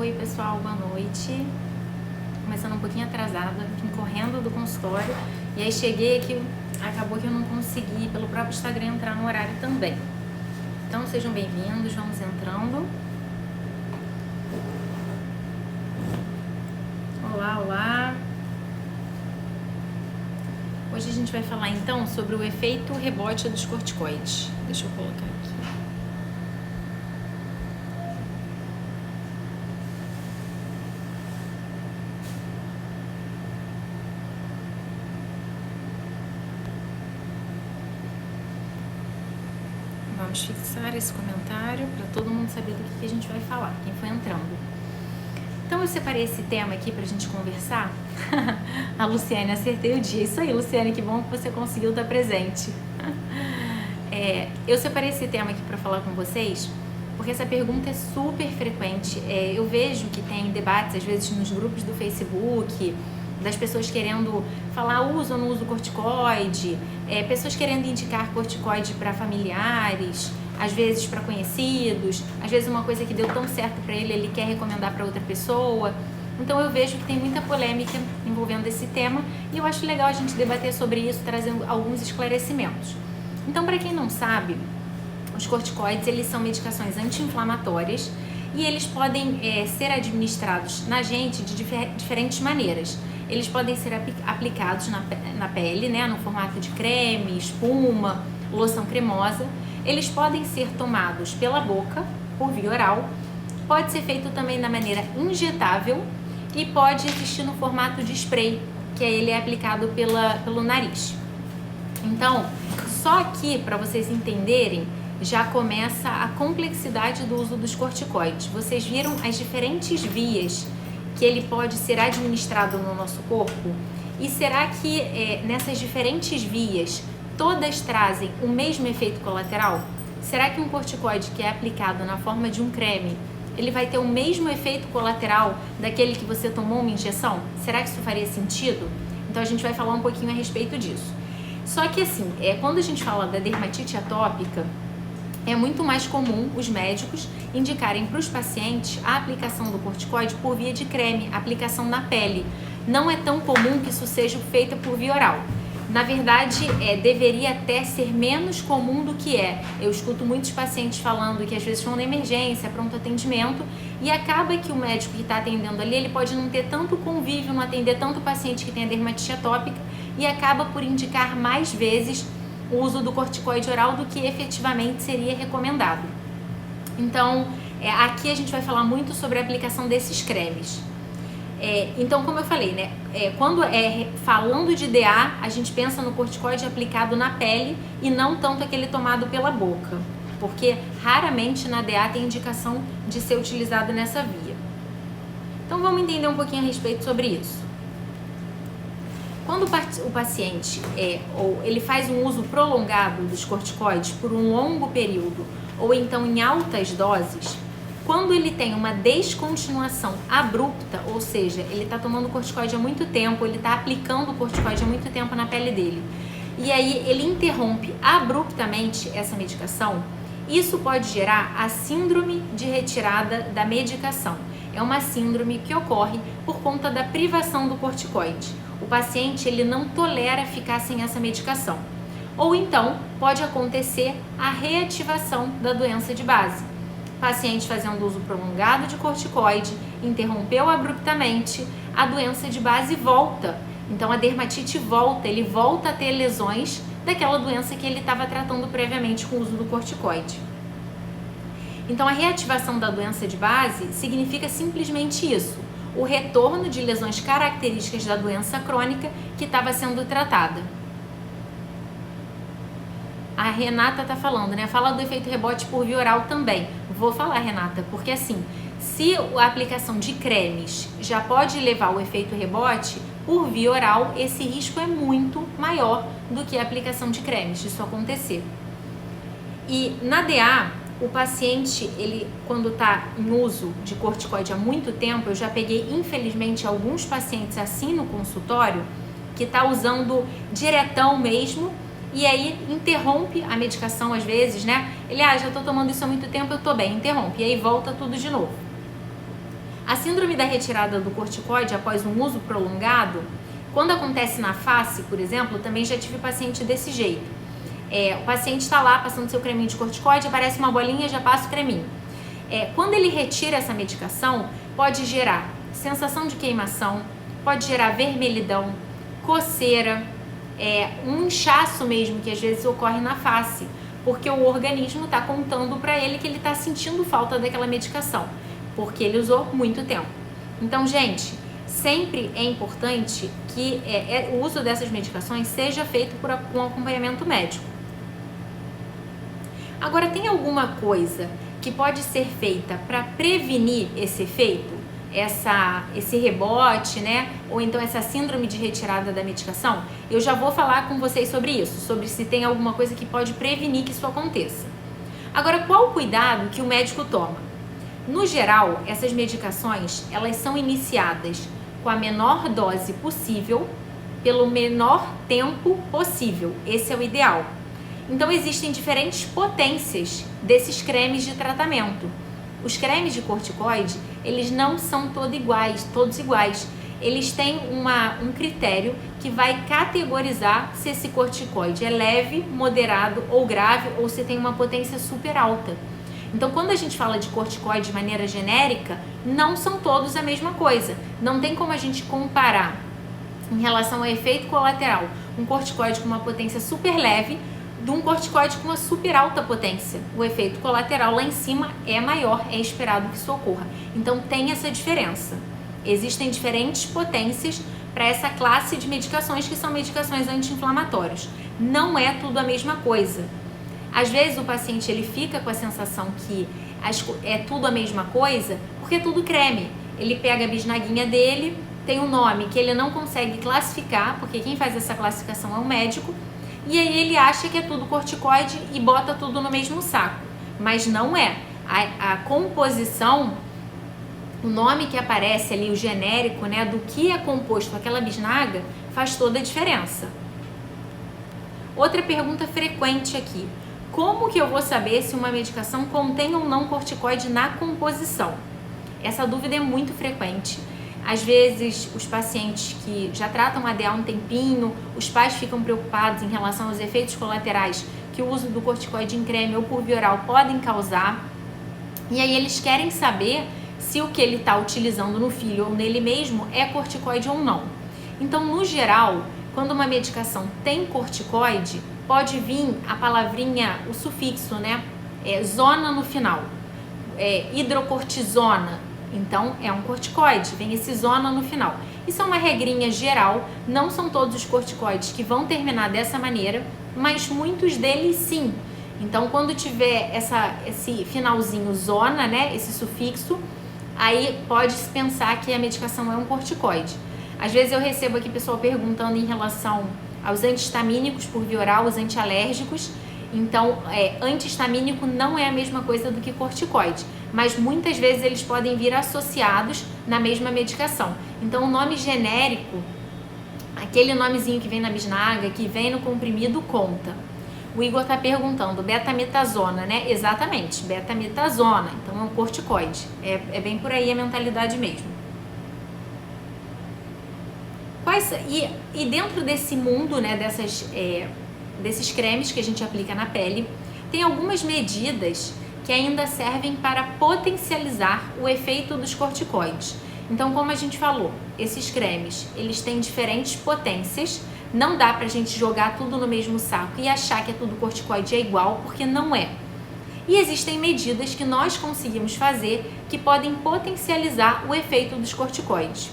Oi pessoal, boa noite. Começando um pouquinho atrasada, vim correndo do consultório e aí cheguei aqui, acabou que eu não consegui pelo próprio Instagram entrar no horário também. Então sejam bem-vindos, vamos entrando. Olá, olá. Hoje a gente vai falar então sobre o efeito rebote dos corticoides. Deixa eu colocar aqui. Vamos fixar esse comentário para todo mundo saber do que a gente vai falar, quem foi entrando. Então eu separei esse tema aqui pra gente conversar. A Luciane, acertei o dia. Isso aí, Luciane, que bom que você conseguiu estar presente. Eu separei esse tema aqui para falar com vocês, porque essa pergunta é super frequente. Eu vejo que tem debates, às vezes, nos grupos do Facebook, das pessoas querendo falar uso ou não uso corticoide, pessoas querendo indicar corticoide para familiares, às vezes para conhecidos, às vezes uma coisa que deu tão certo para ele quer recomendar para outra pessoa. Então eu vejo que tem muita polêmica envolvendo esse tema e eu acho legal a gente debater sobre isso, trazendo alguns esclarecimentos. Então, para quem não sabe, os corticoides, eles são medicações anti-inflamatórias e eles podem ser administrados na gente de diferentes maneiras. Eles podem ser aplicados na pele, né, no formato de creme, espuma, loção cremosa. Eles podem ser tomados pela boca, por via oral. Pode ser feito também da maneira injetável e pode existir no formato de spray, que ele é aplicado pelo nariz. Então, só aqui, para vocês entenderem, já começa a complexidade do uso dos corticoides. Vocês viram as diferentes vias que ele pode ser administrado no nosso corpo? E será que nessas diferentes vias todas trazem o mesmo efeito colateral? Será que um corticoide que é aplicado na forma de um creme, ele vai ter o mesmo efeito colateral daquele que você tomou uma injeção? Será que isso faria sentido? Então a gente vai falar um pouquinho a respeito disso. Só que assim, quando a gente fala da dermatite atópica, é muito mais comum os médicos indicarem para os pacientes a aplicação do corticoide por via de creme, aplicação na pele. Não é tão comum que isso seja feito por via oral. Na verdade, deveria até ser menos comum do que é. Eu escuto muitos pacientes falando que às vezes vão na emergência, pronto atendimento, e acaba que o médico que está atendendo ali, ele pode não ter tanto convívio, não atender tanto paciente que tem a dermatite atópica, e acaba por indicar mais vezes o uso do corticoide oral do que efetivamente seria recomendado. Então, aqui a gente vai falar muito sobre a aplicação desses cremes. Então, como eu falei, né, quando falando de DA, a gente pensa no corticoide aplicado na pele e não tanto aquele tomado pela boca, porque raramente na DA tem indicação de ser utilizado nessa via. Então, vamos entender um pouquinho a respeito sobre isso. Quando o paciente ele faz um uso prolongado dos corticoides por um longo período ou então em altas doses, quando ele tem uma descontinuação abrupta, ou seja, ele está tomando corticoide há muito tempo, ele está aplicando o corticoide há muito tempo na pele dele, e aí ele interrompe abruptamente essa medicação, isso pode gerar a síndrome de retirada da medicação. É uma síndrome que ocorre por conta da privação do corticoide. O paciente ele não tolera ficar sem essa medicação. Ou então pode acontecer a reativação da doença de base. Paciente fazendo uso prolongado de corticoide, interrompeu abruptamente, a doença de base volta. Então a dermatite volta, ele volta a ter lesões daquela doença que ele estava tratando previamente com o uso do corticoide. Então a reativação da doença de base significa simplesmente isso, o retorno de lesões características da doença crônica que estava sendo tratada. A Renata tá falando, né? Fala do efeito rebote por via oral também. Vou falar, Renata, porque assim, se a aplicação de cremes já pode levar o efeito rebote, por via oral esse risco é muito maior do que a aplicação de cremes, disso acontecer. E na DA, o paciente, ele quando está em uso de corticoide há muito tempo, eu já peguei infelizmente alguns pacientes assim no consultório, que está usando diretão mesmo, e aí interrompe a medicação às vezes, né? Ele, já tô tomando isso há muito tempo, eu tô bem, interrompe, e aí volta tudo de novo. A síndrome da retirada do corticoide após um uso prolongado, quando acontece na face, por exemplo, também já tive paciente desse jeito. O paciente está lá passando seu creminho de corticoide, aparece uma bolinha, já passa o creminho. Quando ele retira essa medicação, pode gerar sensação de queimação, pode gerar vermelhidão, coceira, um inchaço mesmo, que às vezes ocorre na face, porque o organismo está contando para ele que ele está sentindo falta daquela medicação, porque ele usou muito tempo. Então, gente, sempre é importante que o uso dessas medicações seja feito com acompanhamento médico. Agora, tem alguma coisa que pode ser feita para prevenir esse efeito, esse rebote, né? Ou então essa síndrome de retirada da medicação? Eu já vou falar com vocês sobre isso, sobre se tem alguma coisa que pode prevenir que isso aconteça. Agora, qual o cuidado que o médico toma? No geral, essas medicações, elas são iniciadas com a menor dose possível, pelo menor tempo possível. Esse é o ideal. Então, existem diferentes potências desses cremes de tratamento. Os cremes de corticoide, eles não são todos iguais. Eles têm um critério que vai categorizar se esse corticoide é leve, moderado ou grave, ou se tem uma potência super alta. Então, quando a gente fala de corticoide de maneira genérica, não são todos a mesma coisa. Não tem como a gente comparar, em relação ao efeito colateral, um corticoide com uma potência super leve de um corticoide com uma super alta potência. O efeito colateral lá em cima é maior, é esperado que isso ocorra. Então, tem essa diferença. Existem diferentes potências para essa classe de medicações, que são medicações anti-inflamatórias. Não é tudo a mesma coisa. Às vezes o paciente ele fica com a sensação que é tudo a mesma coisa, porque é tudo creme. Ele pega a bisnaguinha dele, tem um nome que ele não consegue classificar, porque quem faz essa classificação é o médico, e aí ele acha que é tudo corticoide e bota tudo no mesmo saco. Mas não é. A composição, o nome que aparece ali, o genérico, né, do que é composto aquela bisnaga, faz toda a diferença. Outra pergunta frequente aqui: como que eu vou saber se uma medicação contém ou não corticoide na composição? Essa dúvida é muito frequente. Às vezes, os pacientes que já tratam ADA há um tempinho, os pais ficam preocupados em relação aos efeitos colaterais que o uso do corticoide em creme ou por via oral podem causar. E aí eles querem saber se o que ele está utilizando no filho ou nele mesmo é corticoide ou não. Então, no geral, quando uma medicação tem corticoide, pode vir a palavrinha, o sufixo, né? Zona no final. Hidrocortisona. Então, é um corticoide, vem esse zona no final. Isso é uma regrinha geral, não são todos os corticoides que vão terminar dessa maneira, mas muitos deles sim. Então, quando tiver esse finalzinho zona, né, esse sufixo, aí pode-se pensar que a medicação é um corticoide. Às vezes eu recebo aqui pessoal perguntando em relação aos antihistamínicos por via oral, os antialérgicos. Então, antihistamínico não é a mesma coisa do que corticoide, mas muitas vezes eles podem vir associados na mesma medicação. Então, o nome genérico, aquele nomezinho que vem na bisnaga, que vem no comprimido, conta. O Igor está perguntando, betametasona, né? Exatamente, betametasona, então é um corticoide. É bem por aí a mentalidade mesmo. E dentro desse mundo, né, desses cremes que a gente aplica na pele, tem algumas medidas que ainda servem para potencializar o efeito dos corticoides. Então, como a gente falou, esses cremes, eles têm diferentes potências, não dá pra gente jogar tudo no mesmo saco e achar que é tudo corticoide é igual, porque não é. E existem medidas que nós conseguimos fazer que podem potencializar o efeito dos corticoides.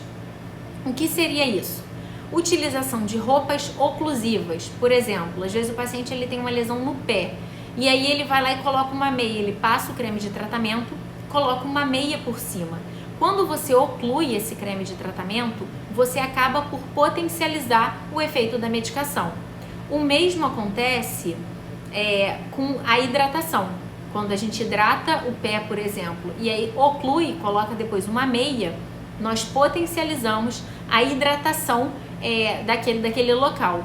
O que seria isso? Utilização de roupas oclusivas. Por exemplo, às vezes o paciente ele tem uma lesão no pé e aí ele vai lá e coloca uma meia, ele passa o creme de tratamento, coloca uma meia por cima. Quando você oclui esse creme de tratamento, você acaba por potencializar o efeito da medicação. O mesmo acontece com a hidratação. Quando a gente hidrata o pé, por exemplo, e aí oclui, coloca depois uma meia, nós potencializamos a hidratação daquele local.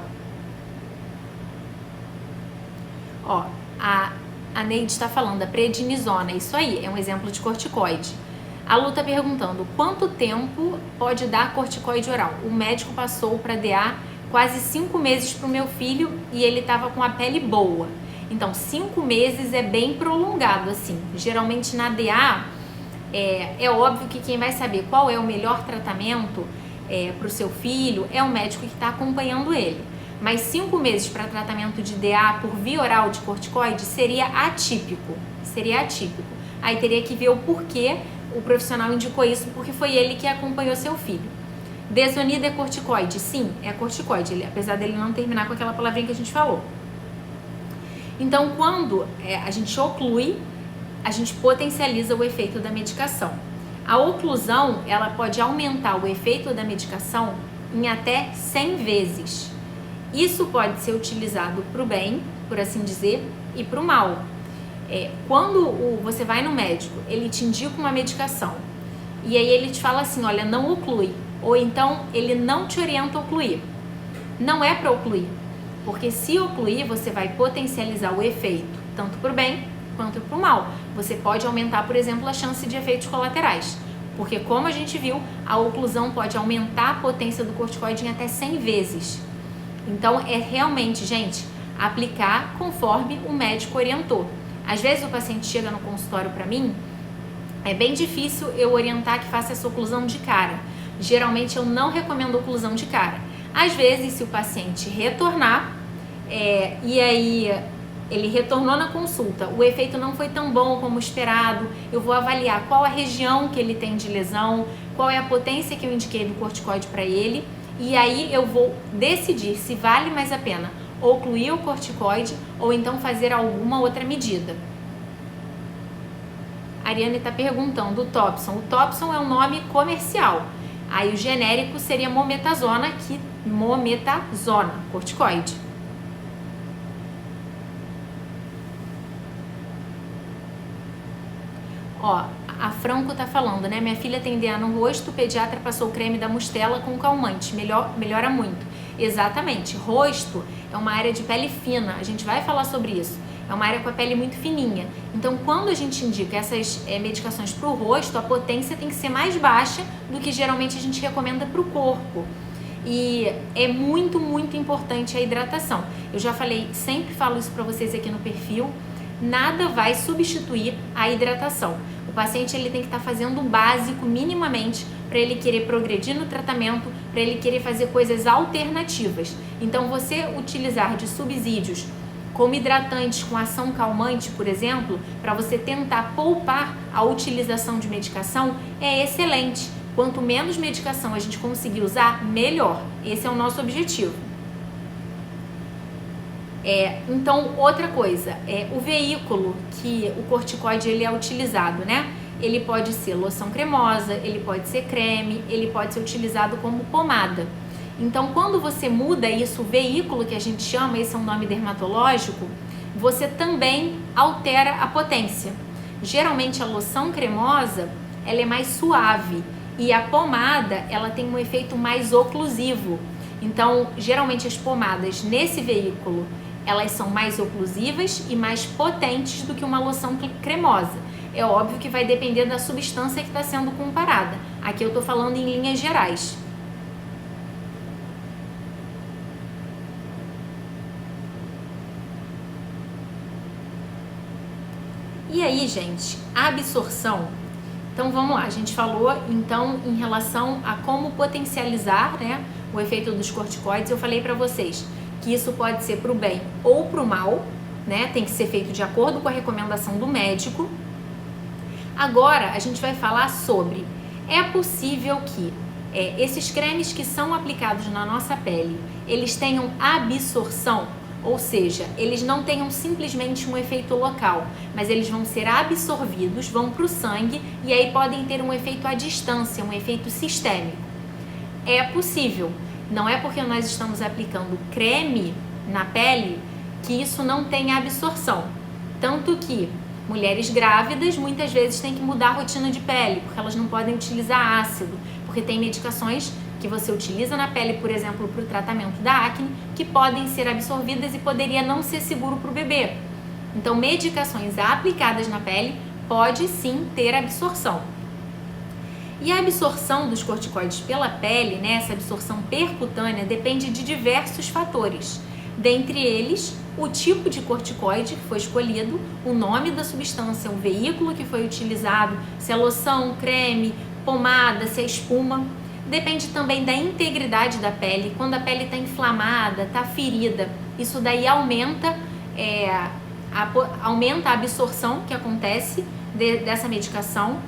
A Neide está falando da prednisona, isso aí, é um exemplo de corticoide. A Lu tá perguntando, quanto tempo pode dar corticoide oral? O médico passou para DA quase 5 meses para o meu filho e ele tava com a pele boa. Então, 5 meses é bem prolongado, assim. Geralmente na DA, é óbvio que quem vai saber qual é o melhor tratamento para o seu filho é o médico que está acompanhando ele. Mas 5 meses para tratamento de DA por via oral de corticoide seria atípico. Aí teria que ver o porquê o profissional indicou isso, porque foi ele que acompanhou seu filho. Desonida é corticoide? Sim, é corticoide, apesar dele não terminar com aquela palavrinha que a gente falou. Então, quando a gente oclui, a gente potencializa o efeito da medicação. A oclusão, ela pode aumentar o efeito da medicação em até 100 vezes. Isso pode ser utilizado para o bem, por assim dizer, e para o mal. Quando você vai no médico, ele te indica uma medicação e aí ele te fala assim, olha, não oclui, ou então ele não te orienta a ocluir. Não é para ocluir, porque se ocluir você vai potencializar o efeito, tanto para o bem quanto para o mal. Você pode aumentar, por exemplo, a chance de efeitos colaterais, porque como a gente viu, a oclusão pode aumentar a potência do corticoide em até 100 vezes. Então é realmente, gente, aplicar conforme o médico orientou. Às vezes o paciente chega no consultório para mim, é bem difícil eu orientar que faça essa oclusão de cara. Geralmente eu não recomendo oclusão de cara. Às vezes, se o paciente retornar, e aí ele retornou na consulta, o efeito não foi tão bom como esperado, eu vou avaliar qual a região que ele tem de lesão, qual é a potência que eu indiquei do corticoide para ele, e aí eu vou decidir se vale mais a pena ocluir o corticoide ou então fazer alguma outra medida. A Ariane está perguntando o Topson. O Topson é um nome comercial. Aí o genérico seria mometazona, corticoide. Ó, a Franco tá falando, né? Minha filha tem DA no rosto, o pediatra passou o creme da Mustela com calmante, melhora muito. Exatamente, rosto é uma área de pele fina, a gente vai falar sobre isso. É uma área com a pele muito fininha. Então, quando a gente indica essas medicações para o rosto, a potência tem que ser mais baixa do que geralmente a gente recomenda para o corpo. E é muito, muito importante a hidratação. Eu já falei, sempre falo isso para vocês aqui no perfil, nada vai substituir a hidratação. O paciente ele tem que estar fazendo o básico minimamente para ele querer progredir no tratamento, para ele querer fazer coisas alternativas. Então, você utilizar de subsídios como hidratantes com ação calmante, por exemplo, para você tentar poupar a utilização de medicação, é excelente. Quanto menos medicação a gente conseguir usar, melhor. Esse é o nosso objetivo. Então, outra coisa, o veículo que o corticoide ele é utilizado, né? Ele pode ser loção cremosa, ele pode ser creme, ele pode ser utilizado como pomada. Então, quando você muda isso, o veículo que a gente chama, esse é um nome dermatológico, você também altera a potência. Geralmente a loção cremosa, ela é mais suave e a pomada, ela tem um efeito mais oclusivo. Então, geralmente as pomadas nesse veículo, elas são mais oclusivas e mais potentes do que uma loção cremosa. É óbvio que vai depender da substância que está sendo comparada. Aqui eu estou falando em linhas gerais. E aí, gente, a absorção. Então, vamos lá. A gente falou, então, em relação a como potencializar, né, o efeito dos corticoides. Eu falei para vocês que isso pode ser para o bem ou para o mal, né? Tem que ser feito de acordo com a recomendação do médico. Agora, a gente vai falar sobre, é possível que esses cremes que são aplicados na nossa pele, eles tenham absorção, ou seja, eles não tenham simplesmente um efeito local, mas eles vão ser absorvidos, vão para o sangue e aí podem ter um efeito à distância, um efeito sistêmico. É possível. Não é porque nós estamos aplicando creme na pele que isso não tem absorção. Tanto que mulheres grávidas muitas vezes têm que mudar a rotina de pele, porque elas não podem utilizar ácido, porque tem medicações que você utiliza na pele, por exemplo, para o tratamento da acne, que podem ser absorvidas e poderia não ser seguro para o bebê. Então, medicações aplicadas na pele pode sim ter absorção. E a absorção dos corticoides pela pele, né, essa absorção percutânea, depende de diversos fatores. Dentre eles, o tipo de corticoide que foi escolhido, o nome da substância, o veículo que foi utilizado, se é loção, creme, pomada, se é espuma. Depende também da integridade da pele, quando a pele está inflamada, está ferida. Isso daí aumenta a absorção que acontece dessa medicação.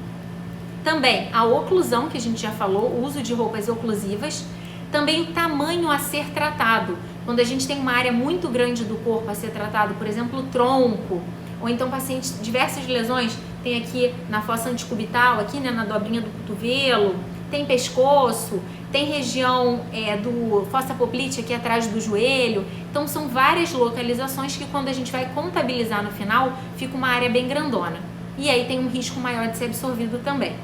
Também a oclusão, que a gente já falou, o uso de roupas oclusivas. Também o tamanho a ser tratado. Quando a gente tem uma área muito grande do corpo a ser tratado, por exemplo, o tronco, ou então pacientes, diversas lesões, tem aqui na fossa antecubital, aqui, né, na dobrinha do cotovelo, tem pescoço, tem região do fossa poplite aqui atrás do joelho. Então são várias localizações que quando a gente vai contabilizar no final, fica uma área bem grandona. E aí tem um risco maior de ser absorvido também.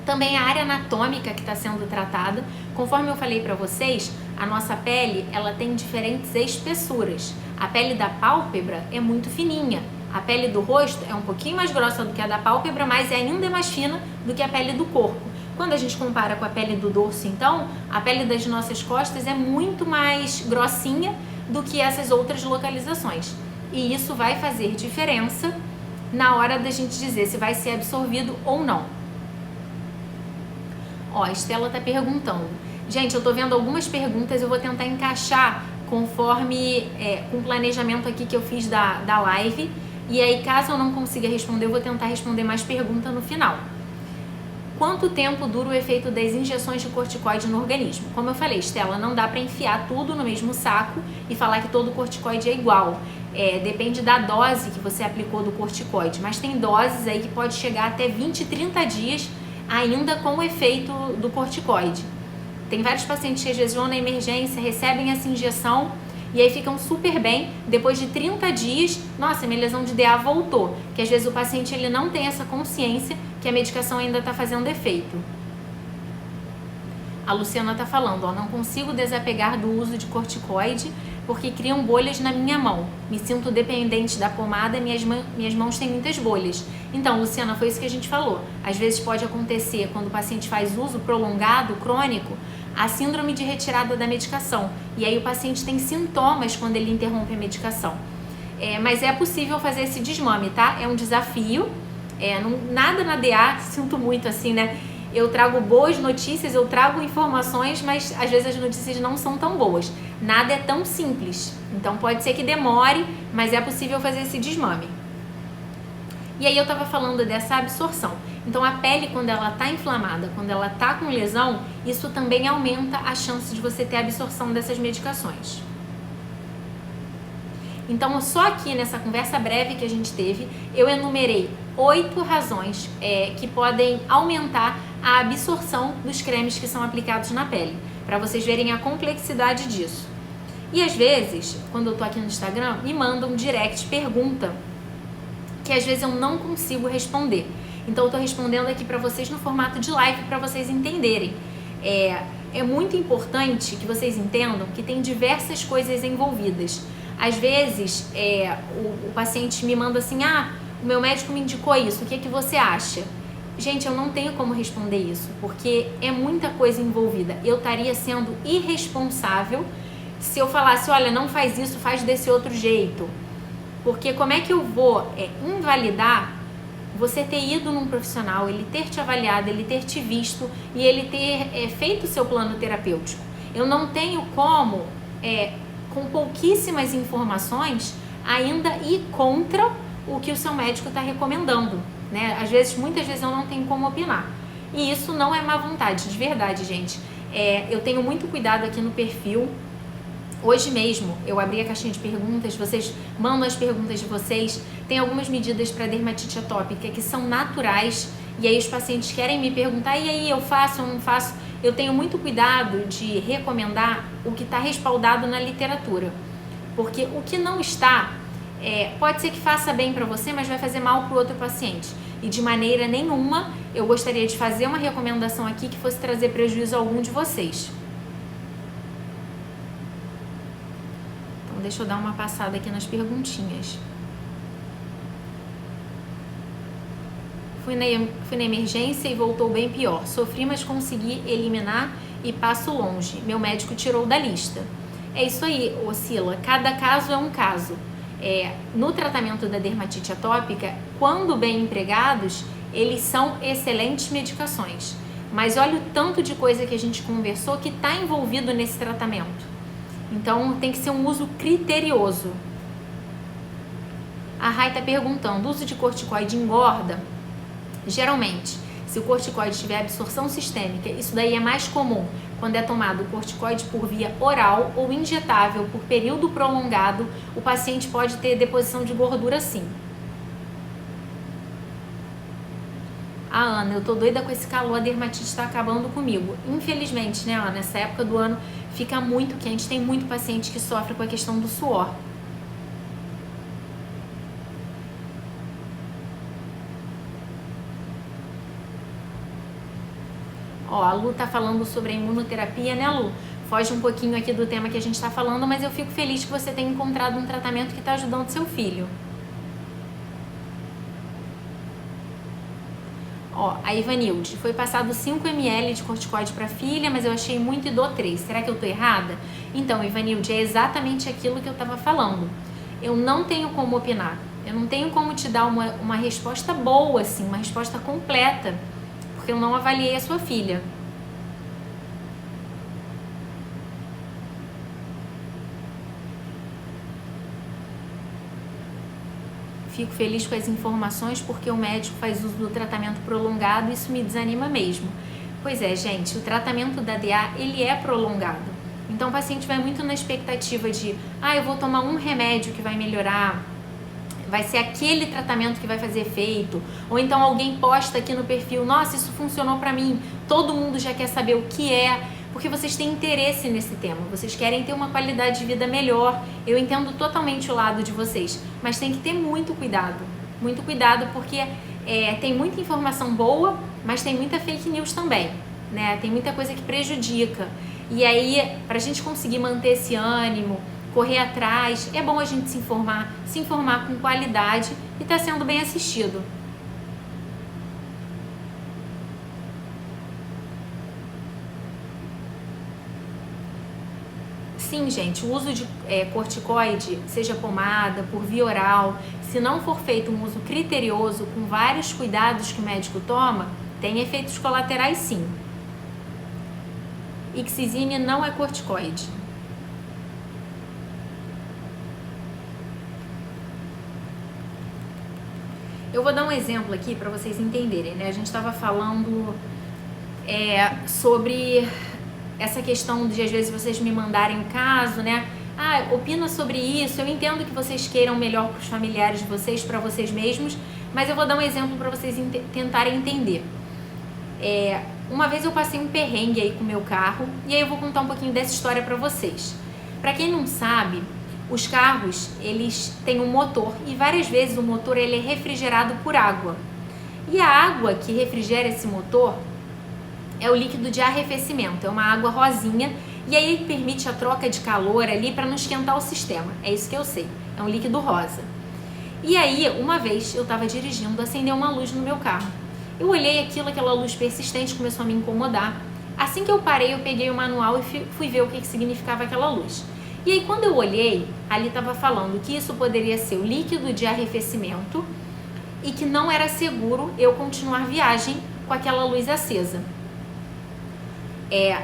Também a área anatômica que está sendo tratada. Conforme eu falei para vocês, a nossa pele ela tem diferentes espessuras. A pele da pálpebra é muito fininha. A pele do rosto é um pouquinho mais grossa do que a da pálpebra, mas ainda é mais fina do que a pele do corpo. Quando a gente compara com a pele do dorso, então, a pele das nossas costas é muito mais grossinha do que essas outras localizações. E isso vai fazer diferença na hora da gente dizer se vai ser absorvido ou não. Ó, a Estela tá perguntando. Gente, eu tô vendo algumas perguntas, eu vou tentar encaixar conforme com o planejamento aqui que eu fiz da live. E aí, caso eu não consiga responder, eu vou tentar responder mais perguntas no final. Quanto tempo dura o efeito das injeções de corticoide no organismo? Como eu falei, Estela, não dá para enfiar tudo no mesmo saco e falar que todo corticoide é igual. Depende da dose que você aplicou do corticoide, mas tem doses aí que pode chegar até 20, 30 dias ainda com o efeito do corticoide. Tem vários pacientes que às vezes vão na emergência, recebem essa injeção e aí ficam super bem. Depois de 30 dias, nossa, minha lesão de DA voltou. Que às vezes o paciente ele não tem essa consciência que a medicação ainda está fazendo efeito. A Luciana está falando, ó, não consigo desapegar do uso de corticoide porque criam bolhas na minha mão. Me sinto dependente da pomada, minhas mãos têm muitas bolhas. Então, Luciana, foi isso que a gente falou. Às vezes pode acontecer, quando o paciente faz uso prolongado, crônico, a síndrome de retirada da medicação. E aí o paciente tem sintomas quando ele interrompe a medicação. Mas é possível fazer esse desmame, tá? É um desafio. Nada na DA, sinto muito assim, né? Eu trago boas notícias, eu trago informações, mas às vezes as notícias não são tão boas. Nada é tão simples. Então pode ser que demore, mas é possível fazer esse desmame. E aí eu estava falando dessa absorção. Então a pele, quando ela está inflamada, quando ela está com lesão, isso também aumenta a chance de você ter absorção dessas medicações. Então só aqui nessa conversa breve que a gente teve, eu enumerei 8 razões que podem aumentar a absorção dos cremes que são aplicados na pele, para vocês verem a complexidade disso. E às vezes, quando eu tô aqui no Instagram, me mandam direct pergunta que às vezes eu não consigo responder. Então eu tô respondendo aqui para vocês no formato de live para vocês entenderem. É muito importante que vocês entendam que tem diversas coisas envolvidas. Às vezes o paciente me manda assim, o meu médico me indicou isso, o que é que você acha? Gente, eu não tenho como responder isso, porque é muita coisa envolvida. Eu estaria sendo irresponsável se eu falasse, olha, não faz isso, faz desse outro jeito. Porque como é que eu vou invalidar você ter ido num profissional, ele ter te avaliado, ele ter te visto e ele ter feito o seu plano terapêutico? Eu não tenho como, com pouquíssimas informações, ainda ir contra o que o seu médico está recomendando, né? Muitas vezes eu não tenho como opinar. E isso não é má vontade, de verdade, gente. Eu tenho muito cuidado aqui no perfil. Hoje mesmo eu abri a caixinha de perguntas, vocês mandam as perguntas de vocês. Tem algumas medidas para dermatite atópica que são naturais e aí os pacientes querem me perguntar, e aí eu faço ou não faço? Eu tenho muito cuidado de recomendar o que está respaldado na literatura, porque o que não está, pode ser que faça bem para você, mas vai fazer mal para o outro paciente. E de maneira nenhuma eu gostaria de fazer uma recomendação aqui que fosse trazer prejuízo a algum de vocês. Então deixa eu dar uma passada aqui nas perguntinhas. Fui na emergência e voltou bem pior. Sofri, mas consegui eliminar e passo longe. Meu médico tirou da lista. É isso aí, Sila. Cada caso é um caso. No tratamento da dermatite atópica, quando bem empregados, eles são excelentes medicações. Mas olha o tanto de coisa que a gente conversou que está envolvido nesse tratamento. Então tem que ser um uso criterioso. A Rai está perguntando, o uso de corticoide engorda? Geralmente, se o corticoide tiver absorção sistêmica, isso daí é mais comum quando é tomado o corticoide por via oral ou injetável por período prolongado, o paciente pode ter deposição de gordura sim. A Ana, eu tô doida com esse calor, a dermatite está acabando comigo. Infelizmente, né, Ana, nessa época do ano fica muito quente, tem muito paciente que sofre com a questão do suor. Ó, a Lu tá falando sobre a imunoterapia, né, Lu? Foge um pouquinho aqui do tema que a gente tá falando, mas eu fico feliz que você tenha encontrado um tratamento que tá ajudando seu filho. Ó, a Ivanilde, foi passado 5 ml de corticoide para filha, mas eu achei muito e dou 3. Será que eu tô errada? Então, Ivanilde, é exatamente aquilo que eu tava falando. Eu não tenho como opinar. Eu não tenho como te dar uma resposta boa, assim, uma resposta completa, porque eu não avaliei a sua filha. Fico feliz com as informações porque o médico faz uso do tratamento prolongado e isso me desanima mesmo. Pois é, gente, o tratamento da DA, ele é prolongado. Então o paciente vai muito na expectativa de, eu vou tomar um remédio que vai melhorar, vai ser aquele tratamento que vai fazer efeito. Ou então alguém posta aqui no perfil, nossa, isso funcionou pra mim, todo mundo já quer saber o que é, porque vocês têm interesse nesse tema, vocês querem ter uma qualidade de vida melhor. Eu entendo totalmente o lado de vocês, mas tem que ter muito cuidado porque tem muita informação boa, mas tem muita fake news também, né? Tem muita coisa que prejudica. E aí, pra gente conseguir manter esse ânimo, correr atrás, é bom a gente se informar com qualidade e tá sendo bem assistido. Sim, gente, o uso de corticoide, seja pomada, por via oral, se não for feito um uso criterioso, com vários cuidados que o médico toma, tem efeitos colaterais sim. Ixizine não é corticoide. Eu vou dar um exemplo aqui para vocês entenderem, né? A gente estava falando sobre essa questão de às vezes vocês me mandarem um caso, né? Opina sobre isso. Eu entendo que vocês queiram melhor para os familiares de vocês, para vocês mesmos, mas eu vou dar um exemplo para vocês tentarem entender. Uma vez eu passei um perrengue aí com o meu carro e aí eu vou contar um pouquinho dessa história para vocês. Para quem não sabe, os carros, eles têm um motor e várias vezes o motor ele é refrigerado por água. E a água que refrigera esse motor é o líquido de arrefecimento, é uma água rosinha e aí ele permite a troca de calor ali para não esquentar o sistema. É isso que eu sei, é um líquido rosa. E aí, uma vez eu estava dirigindo, acendeu uma luz no meu carro. Eu olhei aquilo, aquela luz persistente começou a me incomodar. Assim que eu parei, eu peguei o manual e fui ver o que significava aquela luz. E aí quando eu olhei, ali estava falando que isso poderia ser o líquido de arrefecimento e que não era seguro eu continuar viagem com aquela luz acesa.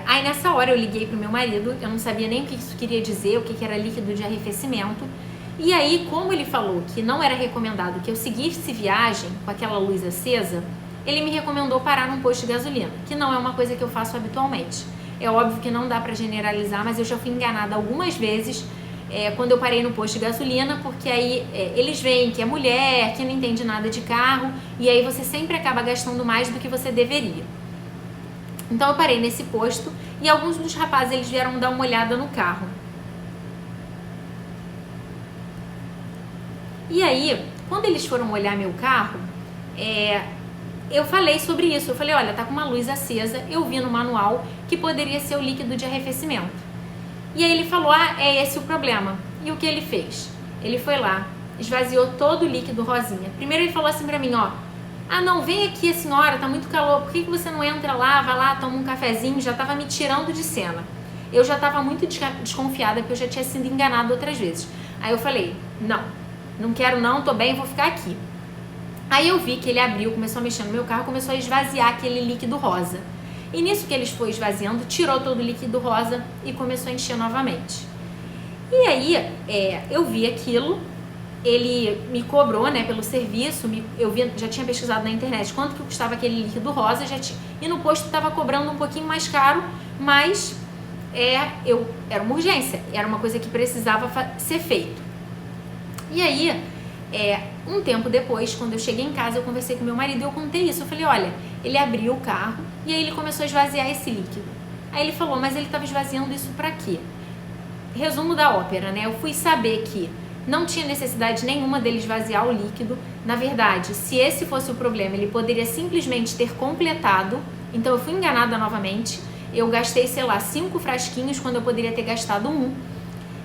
Aí nessa hora eu liguei pro meu marido, eu não sabia nem o que isso queria dizer, o que era líquido de arrefecimento. E aí, como ele falou que não era recomendado que eu seguisse viagem com aquela luz acesa, ele me recomendou parar num posto de gasolina, que não é uma coisa que eu faço habitualmente. É óbvio que não dá pra generalizar, mas eu já fui enganada algumas vezes quando eu parei no posto de gasolina, porque aí eles veem que é mulher, que não entende nada de carro, e aí você sempre acaba gastando mais do que você deveria. Então eu parei nesse posto e alguns dos rapazes eles vieram dar uma olhada no carro. E aí, quando eles foram olhar meu carro, eu falei sobre isso. Eu falei, olha, tá com uma luz acesa, eu vi no manual que poderia ser o líquido de arrefecimento. E aí ele falou, é esse o problema. E o que ele fez? Ele foi lá, esvaziou todo o líquido rosinha. Primeiro ele falou assim pra mim, Ah, não, vem aqui a senhora, tá muito calor, por que você não entra lá, vai lá, toma um cafezinho? Já tava me tirando de cena. Eu já tava muito desconfiada, porque eu já tinha sido enganada outras vezes. Aí eu falei, não quero não, tô bem, vou ficar aqui. Aí eu vi que ele abriu, começou a mexer no meu carro, começou a esvaziar aquele líquido rosa. E nisso que ele foi esvaziando, tirou todo o líquido rosa e começou a encher novamente. E aí, eu vi aquilo, ele me cobrou, né, pelo serviço, já tinha pesquisado na internet quanto que custava aquele líquido rosa, e no posto estava cobrando um pouquinho mais caro, mas era uma urgência, era uma coisa que precisava ser feito. E aí, um tempo depois, quando eu cheguei em casa, eu conversei com meu marido e eu contei isso. Eu falei, olha, ele abriu o carro e aí ele começou a esvaziar esse líquido. Aí ele falou, mas ele estava esvaziando isso pra quê? Resumo da ópera, né? Eu fui saber que não tinha necessidade nenhuma dele esvaziar o líquido. Na verdade, se esse fosse o problema, ele poderia simplesmente ter completado. Então eu fui enganada novamente. Eu gastei, sei lá, 5 frasquinhos quando eu poderia ter gastado 1.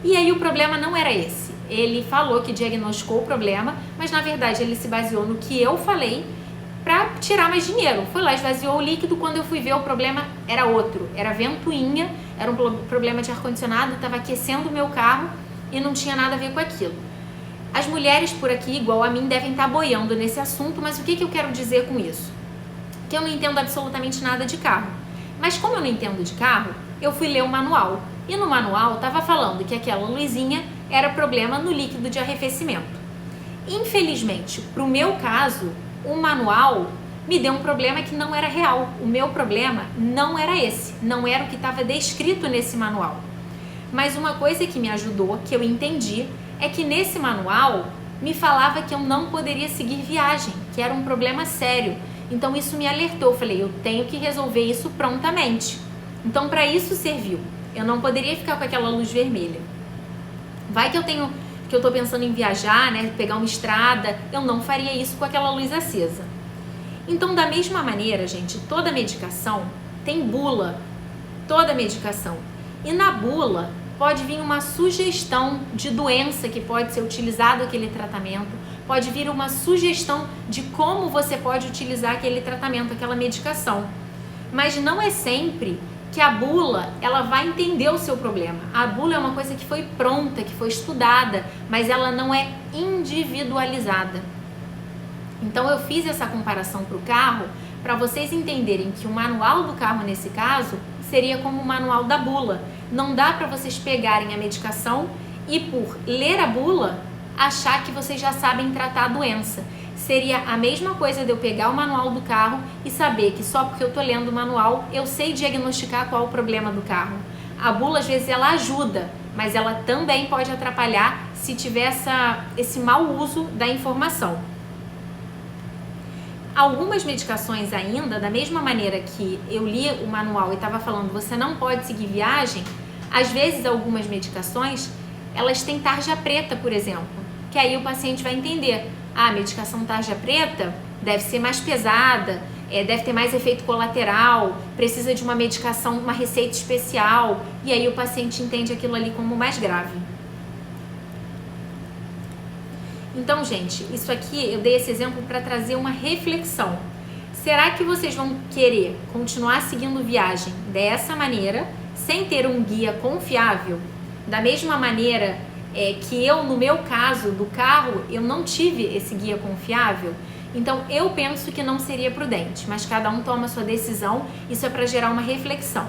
E aí o problema não era esse. Ele falou que diagnosticou o problema, mas na verdade ele se baseou no que eu falei para tirar mais dinheiro. Foi lá, esvaziou o líquido, quando eu fui ver o problema era outro. Era ventoinha, era um problema de ar-condicionado, estava aquecendo o meu carro e não tinha nada a ver com aquilo. As mulheres por aqui, igual a mim, devem estar boiando nesse assunto, mas o que eu quero dizer com isso? Que eu não entendo absolutamente nada de carro. Mas como eu não entendo de carro, eu fui ler o manual. E no manual estava falando que aquela luzinha era problema no líquido de arrefecimento. Infelizmente, para o meu caso, o manual me deu um problema que não era real. O meu problema não era esse, não era o que estava descrito nesse manual. Mas uma coisa que me ajudou, que eu entendi, é que nesse manual me falava que eu não poderia seguir viagem, que era um problema sério. Então isso me alertou, eu falei, eu tenho que resolver isso prontamente. Então para isso serviu. Eu não poderia ficar com aquela luz vermelha. Vai que eu tô pensando em viajar, né, pegar uma estrada, eu não faria isso com aquela luz acesa. Então, da mesma maneira, gente, toda medicação tem bula, toda medicação. E na bula pode vir uma sugestão de doença que pode ser utilizado aquele tratamento, pode vir uma sugestão de como você pode utilizar aquele tratamento, aquela medicação. Mas não é sempre que a bula, ela vai entender o seu problema. A bula é uma coisa que foi pronta, que foi estudada, mas ela não é individualizada. Então eu fiz essa comparação para o carro, para vocês entenderem que o manual do carro, nesse caso, seria como o manual da bula. Não dá para vocês pegarem a medicação e, por ler a bula, achar que vocês já sabem tratar a doença. Seria a mesma coisa de eu pegar o manual do carro e saber que só porque eu tô lendo o manual eu sei diagnosticar qual é o problema do carro. A bula às vezes ela ajuda, mas ela também pode atrapalhar se tiver esse mau uso da informação. Algumas medicações ainda, da mesma maneira que eu li o manual e estava falando você não pode seguir viagem, às vezes algumas medicações elas têm tarja preta, por exemplo, que aí o paciente vai entender. A medicação tarja preta deve ser mais pesada, deve ter mais efeito colateral, precisa de uma medicação, uma receita especial, e aí o paciente entende aquilo ali como mais grave. Então, gente, isso aqui eu dei esse exemplo para trazer uma reflexão. Será que vocês vão querer continuar seguindo viagem dessa maneira, sem ter um guia confiável? Da mesma maneira que eu, no meu caso do carro, eu não tive esse guia confiável, então eu penso que não seria prudente, mas cada um toma a sua decisão, isso é para gerar uma reflexão.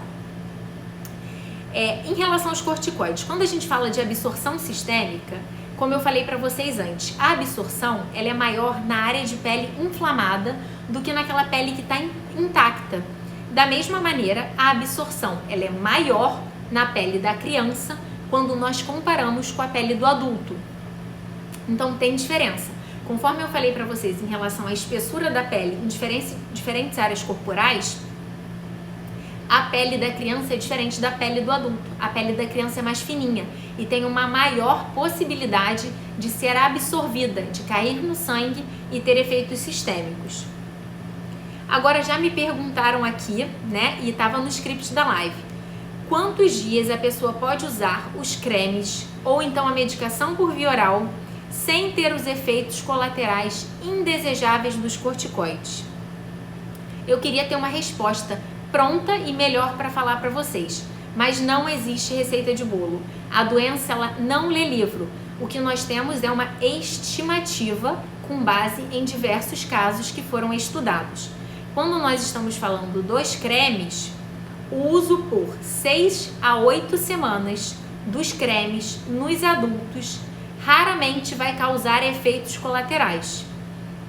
Em relação aos corticoides, quando a gente fala de absorção sistêmica, como eu falei para vocês antes, a absorção ela é maior na área de pele inflamada do que naquela pele que está intacta. Da mesma maneira, a absorção ela é maior na pele da criança quando nós comparamos com a pele do adulto. Então tem diferença. Conforme eu falei para vocês em relação à espessura da pele em diferentes áreas corporais, a pele da criança é diferente da pele do adulto. A pele da criança é mais fininha e tem uma maior possibilidade de ser absorvida, de cair no sangue e ter efeitos sistêmicos. Agora já me perguntaram aqui, né, e estava no script da live, quantos dias a pessoa pode usar os cremes ou então a medicação por via oral sem ter os efeitos colaterais indesejáveis dos corticoides? Eu queria ter uma resposta pronta e melhor para falar para vocês, mas não existe receita de bolo. A doença, ela não lê livro. O que nós temos é uma estimativa com base em diversos casos que foram estudados. Quando nós estamos falando dos cremes, o uso por 6 a 8 semanas dos cremes nos adultos raramente vai causar efeitos colaterais,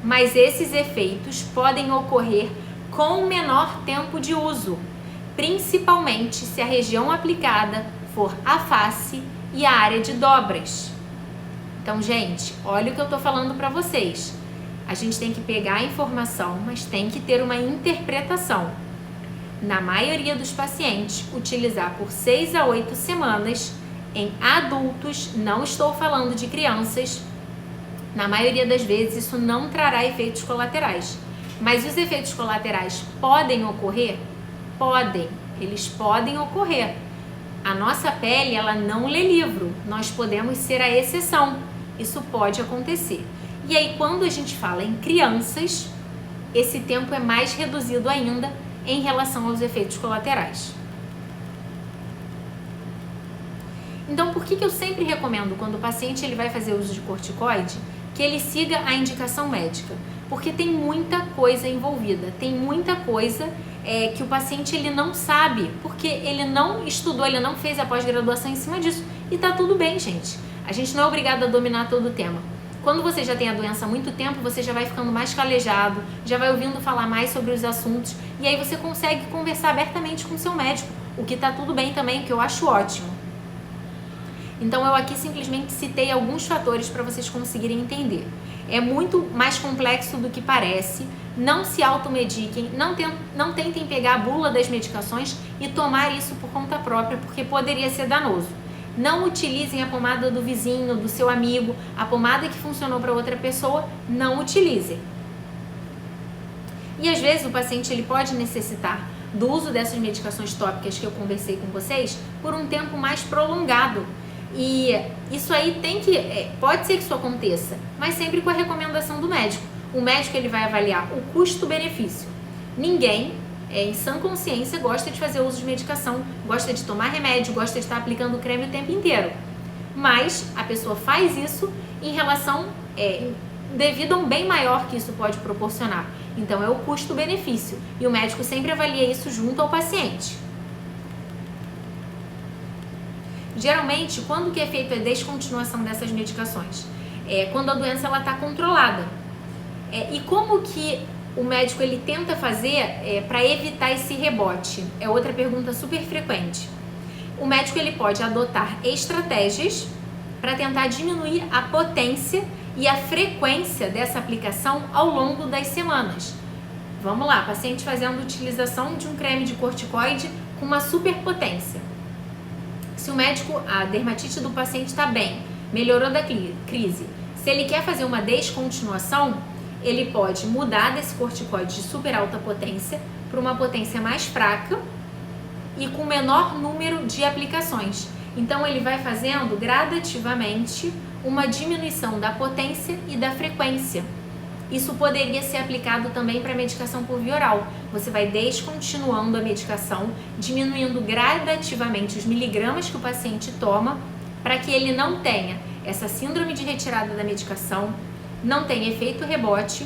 mas esses efeitos podem ocorrer com menor tempo de uso, principalmente se a região aplicada for a face e a área de dobras. Então, gente, olha o que eu estou falando para vocês. A gente tem que pegar a informação, mas tem que ter uma interpretação. Na maioria dos pacientes, utilizar por 6 a 8 semanas em adultos, não estou falando de crianças, na maioria das vezes isso não trará efeitos colaterais. Mas os efeitos colaterais podem ocorrer? Podem, eles podem ocorrer. A nossa pele, ela não lê livro, nós podemos ser a exceção, isso pode acontecer. E aí, quando a gente fala em crianças, esse tempo é mais reduzido ainda em relação aos efeitos colaterais. Então, por que eu sempre recomendo, quando o paciente ele vai fazer uso de corticoide, que ele siga a indicação médica? Porque tem muita coisa envolvida, tem muita coisa que o paciente ele não sabe, porque ele não estudou, ele não fez a pós-graduação em cima disso. E tá tudo bem, gente. A gente não é obrigado a dominar todo o tema. Quando você já tem a doença há muito tempo, você já vai ficando mais calejado, já vai ouvindo falar mais sobre os assuntos, e aí você consegue conversar abertamente com o seu médico, o que tá tudo bem também, o que eu acho ótimo. Então eu aqui simplesmente citei alguns fatores para vocês conseguirem entender. É muito mais complexo do que parece. Não se automediquem, não tentem pegar a bula das medicações e tomar isso por conta própria, porque poderia ser danoso. Não utilizem a pomada do vizinho, do seu amigo, a pomada que funcionou para outra pessoa, não utilizem. E às vezes o paciente ele pode necessitar do uso dessas medicações tópicas que eu conversei com vocês por um tempo mais prolongado. E isso aí pode ser que isso aconteça, mas sempre com a recomendação do médico. O médico ele vai avaliar o custo-benefício. Ninguém, em sã consciência, gosta de fazer uso de medicação, gosta de tomar remédio, gosta de estar aplicando creme o tempo inteiro. Mas a pessoa faz isso em relação, devido a um bem maior que isso pode proporcionar. Então é o custo-benefício. E o médico sempre avalia isso junto ao paciente. Geralmente, quando que é feita a descontinuação dessas medicações? Quando a doença está controlada. E como que o médico ele tenta fazer para evitar esse rebote? É outra pergunta super frequente. O médico ele pode adotar estratégias para tentar diminuir a potência e a frequência dessa aplicação ao longo das semanas. Vamos lá, paciente fazendo utilização de um creme de corticoide com uma superpotência. Se o médico, a dermatite do paciente está bem, melhorou da crise, se ele quer fazer uma descontinuação, ele pode mudar desse corticoide de super alta potência para uma potência mais fraca e com menor número de aplicações. Então ele vai fazendo gradativamente uma diminuição da potência e da frequência. Isso poderia ser aplicado também para medicação por via oral. Você vai descontinuando a medicação, diminuindo gradativamente os miligramas que o paciente toma, para que ele não tenha essa síndrome de retirada da medicação, não tenha efeito rebote.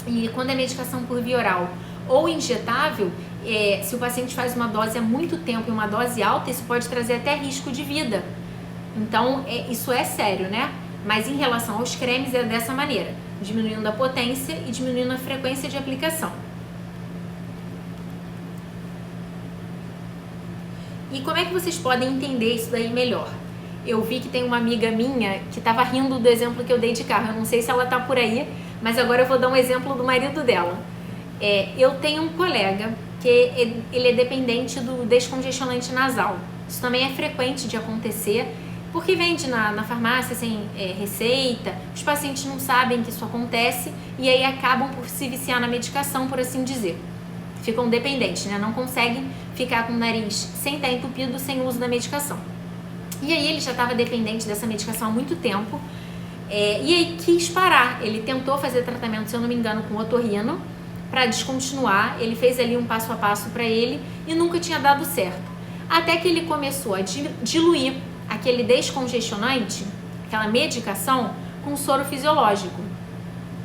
E quando é medicação por via oral ou injetável, se o paciente faz uma dose há muito tempo e uma dose alta, isso pode trazer até risco de vida. Então, isso é sério, né? Mas em relação aos cremes é dessa maneira, diminuindo a potência e diminuindo a frequência de aplicação. E como é que vocês podem entender isso daí melhor? Eu vi que tem uma amiga minha que estava rindo do exemplo que eu dei de carro. Eu não sei se ela está por aí, mas agora eu vou dar um exemplo do marido dela. Eu tenho um colega que ele é dependente do descongestionante nasal. Isso também é frequente de acontecer, porque vende na farmácia sem receita, os pacientes não sabem que isso acontece e aí acabam por se viciar na medicação, por assim dizer. Ficam dependentes, né? Não conseguem ficar com o nariz sem estar entupido, sem uso da medicação. E aí ele já estava dependente dessa medicação há muito tempo E aí quis parar. Ele tentou fazer tratamento, se eu não me engano, com otorrino para descontinuar. Ele fez ali um passo a passo para ele e nunca tinha dado certo. Até que ele começou a diluir aquele descongestionante, aquela medicação, com soro fisiológico.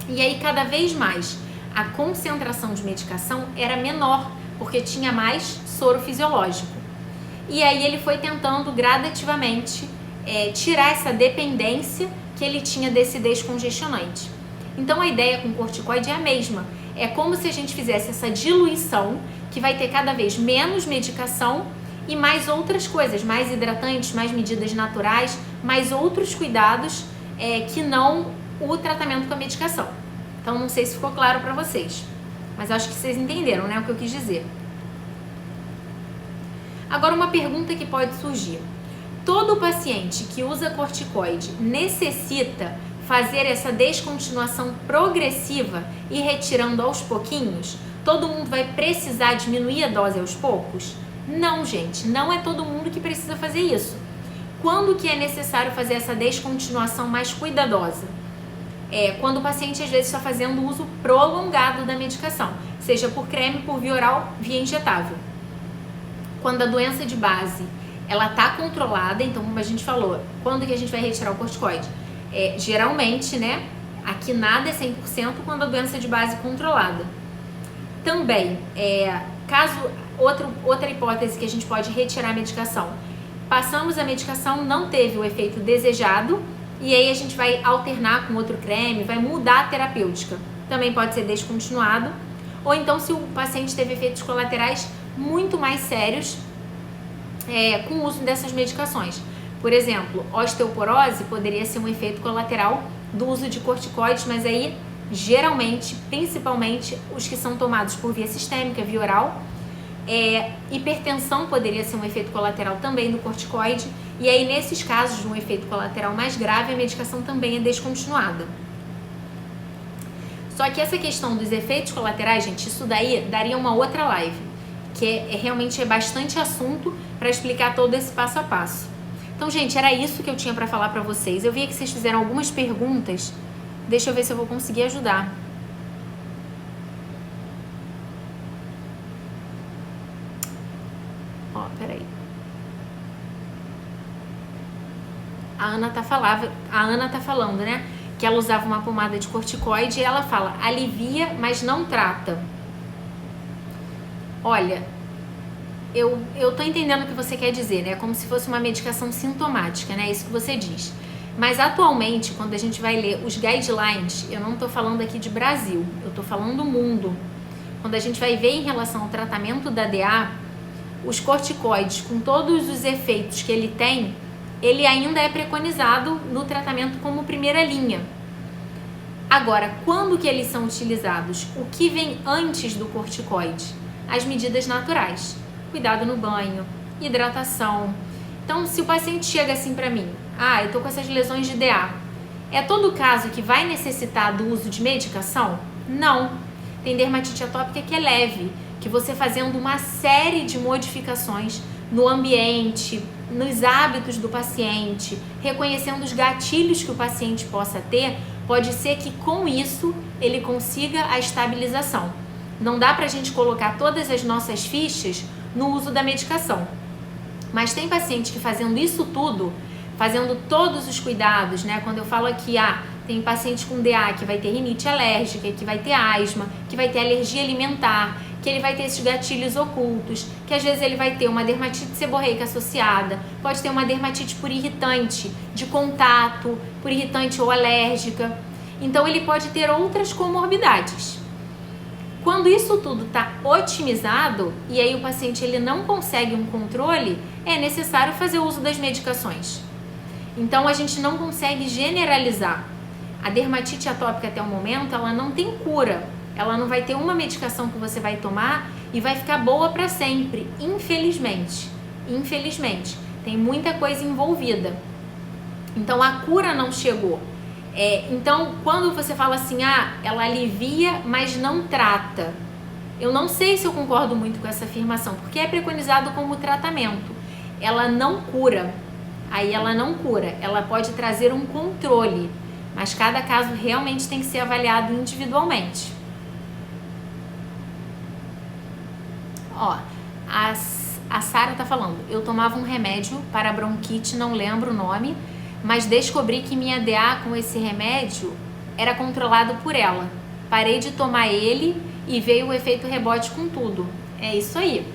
E aí cada vez mais a concentração de medicação era menor, porque tinha mais soro fisiológico. E aí ele foi tentando gradativamente tirar essa dependência que ele tinha desse descongestionante. Então a ideia com o corticoide é a mesma. É como se a gente fizesse essa diluição, que vai ter cada vez menos medicação e mais outras coisas, mais hidratantes, mais medidas naturais, mais outros cuidados que não o tratamento com a medicação. Então não sei se ficou claro para vocês, mas acho que vocês entenderam, né, o que eu quis dizer. Agora uma pergunta que pode surgir. Todo paciente que usa corticoide necessita fazer essa descontinuação progressiva e retirando aos pouquinhos? Todo mundo vai precisar diminuir a dose aos poucos? Não, gente, não é todo mundo que precisa fazer isso. Quando que é necessário fazer essa descontinuação mais cuidadosa? Quando o paciente às vezes está fazendo uso prolongado da medicação, seja por creme, por via oral, via injetável. Quando a doença de base ela está controlada, então como a gente falou, quando que a gente vai retirar o corticoide? Geralmente, né, aqui nada é 100% quando a doença de base é controlada. Também, caso outra hipótese que a gente pode retirar a medicação, passamos a medicação, não teve o efeito desejado, e aí a gente vai alternar com outro creme, vai mudar a terapêutica. Também pode ser descontinuado. Ou então se o paciente teve efeitos colaterais muito mais sérios com o uso dessas medicações. Por exemplo, osteoporose poderia ser um efeito colateral do uso de corticoides, mas aí geralmente, principalmente os que são tomados por via sistêmica, via oral. Hipertensão poderia ser um efeito colateral também do corticoide, e aí nesses casos de um efeito colateral mais grave, a medicação também é descontinuada. Só que essa questão dos efeitos colaterais, gente, isso daí daria uma outra live, que realmente é bastante assunto para explicar todo esse passo a passo. Então, gente, era isso que eu tinha para falar para vocês. Eu vi que vocês fizeram algumas perguntas, deixa eu ver se eu vou conseguir ajudar. Peraí. A Ana tá falando, né, que ela usava uma pomada de corticoide e ela fala, alivia, mas não trata. Olha, eu tô entendendo o que você quer dizer, né, como se fosse uma medicação sintomática, né, isso que você diz. Mas atualmente, quando a gente vai ler os guidelines, eu não tô falando aqui de Brasil, eu tô falando do mundo. Quando a gente vai ver em relação ao tratamento da DA, os corticoides, com todos os efeitos que ele tem, ele ainda é preconizado no tratamento como primeira linha. Agora, quando que eles são utilizados? O que vem antes do corticoide? As medidas naturais. Cuidado no banho, hidratação. Então, se o paciente chega assim para mim, eu tô com essas lesões de DA, é todo caso que vai necessitar do uso de medicação? Não. Tem dermatite atópica que é leve, que você fazendo uma série de modificações no ambiente, nos hábitos do paciente, reconhecendo os gatilhos que o paciente possa ter, pode ser que com isso ele consiga a estabilização. Não dá pra gente colocar todas as nossas fichas no uso da medicação. Mas tem paciente que fazendo isso tudo, fazendo todos os cuidados, né? Quando eu falo aqui, tem paciente com DA que vai ter rinite alérgica, que vai ter asma, que vai ter alergia alimentar, que ele vai ter esses gatilhos ocultos, que às vezes ele vai ter uma dermatite seborreica associada, pode ter uma dermatite por irritante de contato, por irritante ou alérgica. Então ele pode ter outras comorbidades. Quando isso tudo está otimizado e aí o paciente ele não consegue um controle, é necessário fazer uso das medicações. Então a gente não consegue generalizar. A dermatite atópica até o momento, ela não tem cura. Ela não vai ter uma medicação que você vai tomar e vai ficar boa para sempre, infelizmente. Infelizmente, tem muita coisa envolvida. Então a cura não chegou. Então quando você fala assim, ela alivia, mas não trata. Eu não sei se eu concordo muito com essa afirmação, porque é preconizado como tratamento. Ela não cura. Aí ela não cura. Ela pode trazer um controle. mas cada caso realmente tem que ser avaliado individualmente. Ó, a Sara tá falando, eu tomava um remédio para bronquite, não lembro o nome, mas descobri que minha DA com esse remédio era controlado por ela. Parei de tomar ele e veio o efeito rebote com tudo. É isso aí.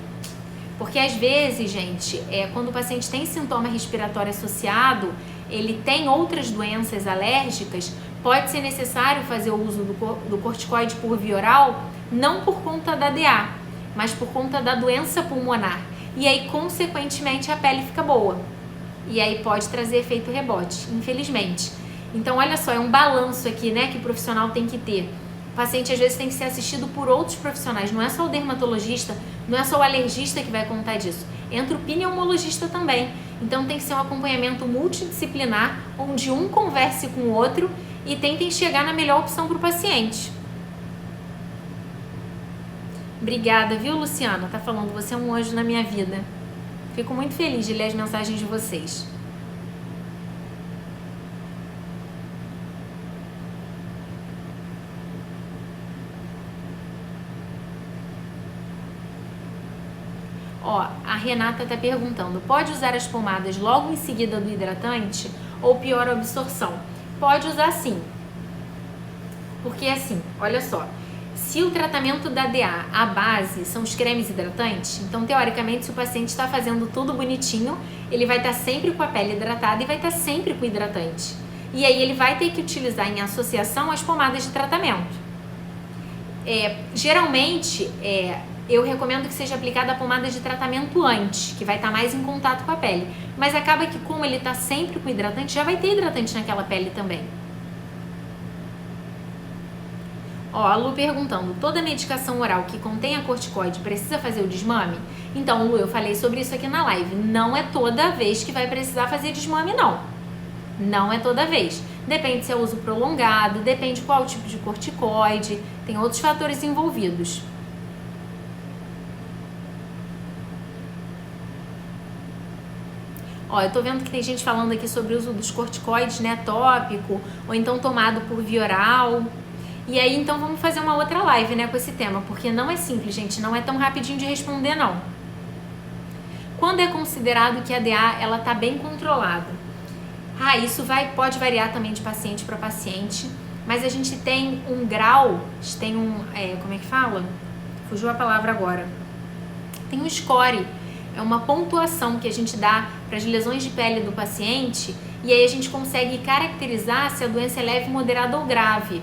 Porque às vezes, gente, quando o paciente tem sintoma respiratório associado, ele tem outras doenças alérgicas, pode ser necessário fazer o uso do corticoide por via oral, não por conta da DA, mas por conta da doença pulmonar. E aí, consequentemente, a pele fica boa. E aí pode trazer efeito rebote, infelizmente. Então, olha só, é um balanço aqui, né, que o profissional tem que ter. O paciente, às vezes, tem que ser assistido por outros profissionais. Não é só o dermatologista, não é só o alergista que vai contar disso. Entra o pneumologista também. Então, tem que ser um acompanhamento multidisciplinar, onde um converse com o outro e tentem chegar na melhor opção para o paciente. Obrigada, viu, Luciana? Tá falando, você é um anjo na minha vida. Fico muito feliz de ler as mensagens de vocês. Ó, a Renata tá perguntando, pode usar as pomadas logo em seguida do hidratante ou piora a absorção? Pode usar sim. Porque assim, olha só, se o tratamento da DA, a base, são os cremes hidratantes, então teoricamente se o paciente está fazendo tudo bonitinho, ele vai estar sempre com a pele hidratada e vai estar sempre com o hidratante. E aí ele vai ter que utilizar em associação as pomadas de tratamento. Geralmente, eu recomendo que seja aplicada a pomada de tratamento antes, que vai estar mais em contato com a pele. Mas acaba que como ele está sempre com hidratante, já vai ter hidratante naquela pele também. Ó, a Lu perguntando, toda medicação oral que contenha corticoide precisa fazer o desmame? Então, Lu, eu falei sobre isso aqui na live. Não é toda vez que vai precisar fazer desmame, não. Não é toda vez. Depende se é uso prolongado, depende qual tipo de corticoide, tem outros fatores envolvidos. Ó, eu tô vendo que tem gente falando aqui sobre o uso dos corticoides, né, tópico, ou então tomado por via oral. E aí, então, vamos fazer uma outra live, né, com esse tema, porque não é simples, gente, não é tão rapidinho de responder, não. Quando é considerado que a DA, ela tá bem controlada? Isso pode variar também de paciente para paciente, mas a gente tem um grau, tem como é que fala? Fugiu a palavra agora. Tem um score, é uma pontuação que a gente dá para as lesões de pele do paciente, e aí a gente consegue caracterizar se a doença é leve, moderada ou grave.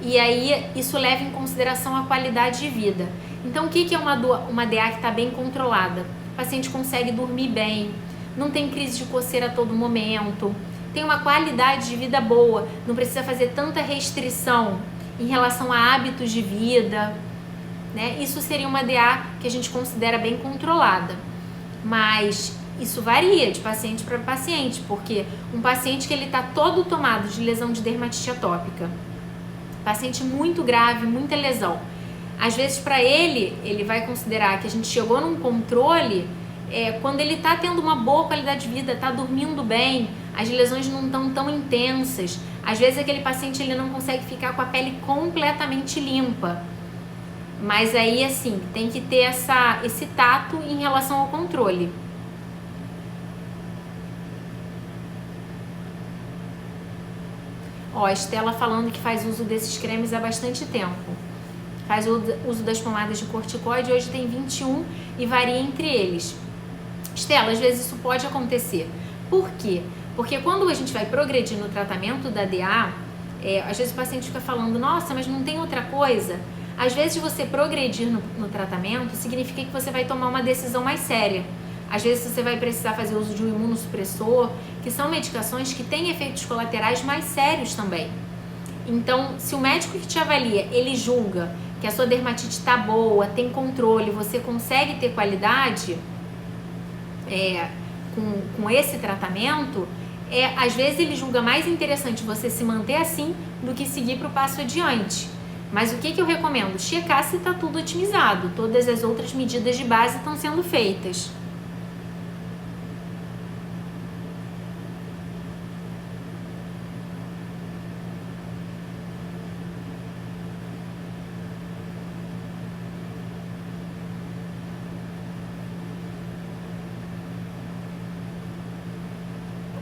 E aí isso leva em consideração a qualidade de vida. Então o que é uma DA que está bem controlada? O paciente consegue dormir bem, não tem crise de coceira a todo momento, tem uma qualidade de vida boa, não precisa fazer tanta restrição em relação a hábitos de vida, né? Isso seria uma DA que a gente considera bem controlada. Mas isso varia de paciente para paciente, porque um paciente que ele está todo tomado de lesão de dermatite atópica, paciente muito grave, muita lesão, às vezes para ele vai considerar que a gente chegou num controle quando ele está tendo uma boa qualidade de vida, está dormindo bem, as lesões não estão tão intensas. Às vezes aquele paciente ele não consegue ficar com a pele completamente limpa. Mas aí, assim, tem que ter esse tato em relação ao controle. Ó, a Estela falando que faz uso desses cremes há bastante tempo. Faz uso das pomadas de corticoide, hoje tem 21 e varia entre eles. Estela, às vezes isso pode acontecer. Por quê? Porque quando a gente vai progredir no tratamento da DA, às vezes o paciente fica falando, nossa, mas não tem outra coisa? Às vezes você progredir no tratamento significa que você vai tomar uma decisão mais séria. Às vezes você vai precisar fazer uso de um imunossupressor, que são medicações que têm efeitos colaterais mais sérios também. Então, se o médico que te avalia, ele julga que a sua dermatite está boa, tem controle, você consegue ter qualidade com esse tratamento, às vezes ele julga mais interessante você se manter assim do que seguir para o passo adiante. Mas o que eu recomendo? Checar se está tudo otimizado, todas as outras medidas de base estão sendo feitas.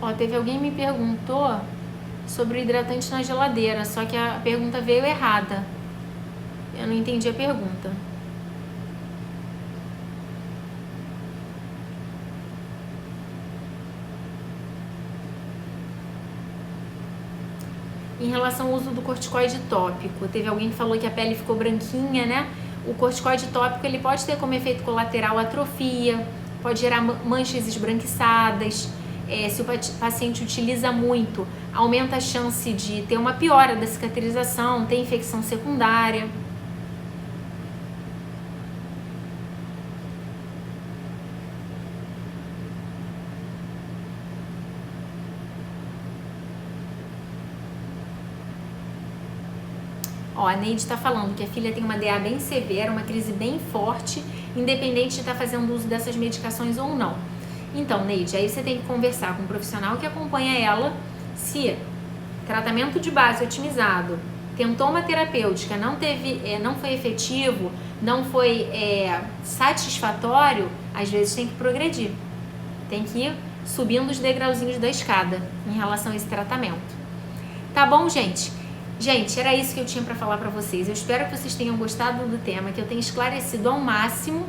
Ó, teve alguém que me perguntou sobre o hidratante na geladeira, só que a pergunta veio errada. Eu não entendi a pergunta. Em relação ao uso do corticoide tópico, teve alguém que falou que a pele ficou branquinha, né? O corticoide tópico, ele pode ter como efeito colateral atrofia, pode gerar manchas esbranquiçadas. Se o paciente utiliza muito, aumenta a chance de ter uma piora da cicatrização, ter infecção secundária. Ó, a Neide está falando que a filha tem uma DA bem severa, uma crise bem forte, independente de estar fazendo uso dessas medicações ou não. Então, Neide, aí você tem que conversar com um profissional que acompanha ela. Se tratamento de base otimizado, tentou uma terapêutica, não foi efetivo, não foi satisfatório, às vezes tem que progredir. Tem que ir subindo os degrauzinhos da escada em relação a esse tratamento. Tá bom, gente? Gente, era isso que eu tinha para falar para vocês. Eu espero que vocês tenham gostado do tema, que eu tenha esclarecido ao máximo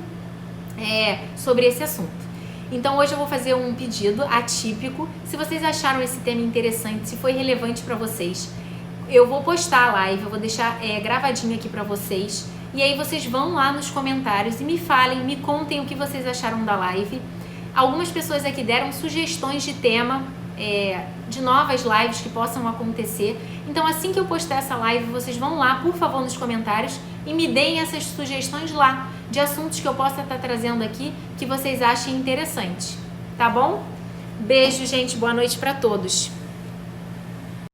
sobre esse assunto. Então hoje eu vou fazer um pedido atípico. Se vocês acharam esse tema interessante, se foi relevante para vocês, eu vou postar a live, eu vou deixar gravadinho aqui para vocês. E aí vocês vão lá nos comentários e me falem, me contem o que vocês acharam da live. Algumas pessoas aqui deram sugestões de tema, de novas lives que possam acontecer. Então assim que eu postar essa live, vocês vão lá, por favor, nos comentários e me deem essas sugestões lá, de assuntos que eu possa estar trazendo aqui, que vocês achem interessante, tá bom? Beijo, gente, boa noite para todos.